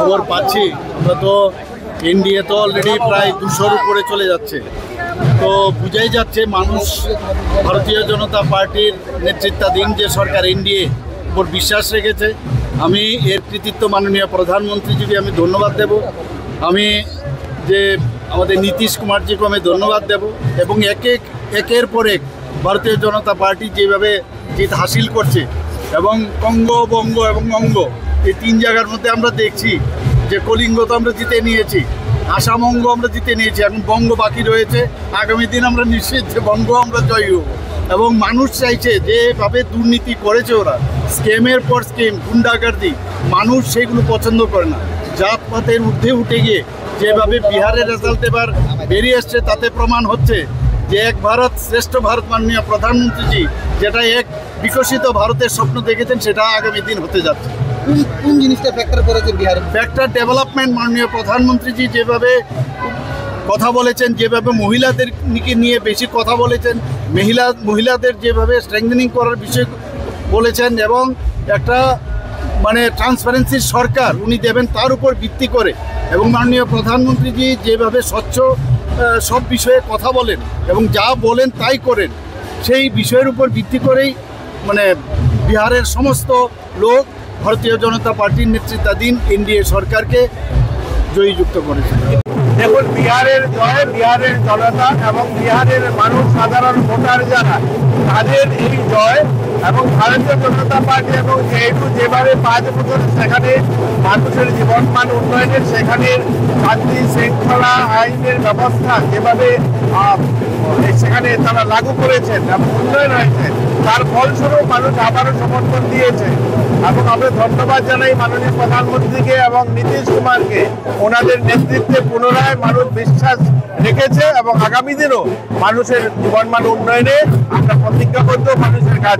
খবর পাচ্ছি আমরা তো এনডিএ তো অলরেডি প্রায় 200-র উপরে চলে যাচ্ছে। তো বুঝাই যাচ্ছে মানুষ ভারতীয় জনতা পার্টির নেতৃত্বাধীন যে সরকার এনডিএ উপর বিশ্বাস রেখেছে। আমি এর কৃতিত্ব মাননীয় প্রধানমন্ত্রীজিকে আমি ধন্যবাদ দেব। আমি যে আমাদের নীতিশ কুমারজিকে আমি ধন্যবাদ দেব এবং একের পর এক ভারতীয় জনতা পার্টি যেভাবে জিত হাসিল করছে এবং কঙ্গ বঙ্গ এবং অঙ্গ এই 3 জায়গার মধ্যে আমরা দেখছি যে কলিঙ্গ তো আমরা জিতে নিয়েছি, আসাম অঙ্গ আমরা জিতে নিয়েছি, এখন বঙ্গ বাকি রয়েছে। আগামী দিন আমরা নিশ্চিত যে বঙ্গ আমরা জয়ী হব এবং মানুষ চাইছে যেভাবে দুর্নীতি করেছে ওরা, স্কেমের পর স্কেম, গুন্ডাগার্দি, মানুষ সেগুলো পছন্দ করে না। জাতপাতের ঊর্ধ্বে উঠে গিয়ে যেভাবে বিহারের রেজাল্ট এবার বেরিয়ে আসছে তাতে প্রমাণ হচ্ছে যে এক ভারত শ্রেষ্ঠ ভারত মাননীয় প্রধানমন্ত্রীজি যেটা এক বিকশিত ভারতের স্বপ্ন দেখেছেন সেটা আগামী দিন হতে যাচ্ছে। কোন জিনিসটা ফ্যাক্টর করেছে বিহারে? Factor development. মাননীয় প্রধানমন্ত্রীজি যেভাবে কথা বলেছেন, যেভাবে মহিলাদেরকে নিয়ে বেশি কথা বলেছেন, মহিলাদের যেভাবে স্ট্রেংথেনিং করার বিষয় বলেছেন এবং একটা ট্রান্সপারেন্সির সরকার উনি দেবেন তার উপর ভিত্তি করে, এবং মাননীয় প্রধানমন্ত্রীজি যেভাবে স্বচ্ছ সব বিষয়ে কথা বলেন এবং যা বলেন তাই করেন, সেই বিষয়ের উপর ভিত্তি করেই বিহারের সমস্ত লোক ভারতীয় জনতা পার্টির নেতৃত্বাধীন এনডিএ সরকারকে জয়যুক্ত করেছে। দেখুন, বিহারের জয় বিহারের জনতা এবং বিহারের মানুষ, সাধারণ ভোটার যারা, তাদের এই জয় এবং ভারতীয় জনতা পার্টি এবং যেহেতু যেভাবে 5 বছর সেখানে মানুষের জীবনমান উন্নয়নের, সেখানে শান্তি শৃঙ্খলা আইনের ব্যবস্থা যেভাবে সেখানে তারা লাগু করেছেন এবং উন্নয়ন হয়েছে, তার ফলস্বরূপ মানুষ আবারও সমর্থন দিয়েছে। এবং আমরা ধন্যবাদ জানাই মাননীয় প্রধানমন্ত্রীকে এবং নীতিশ কুমারকে। ওনাদের নেতৃত্বে পুনরায় মানুষ বিশ্বাস রেখেছে এবং আগামী দিনও মানুষের জীবনমান উন্নয়নে আমরা প্রতিজ্ঞাবদ্ধ, মানুষের কাজ।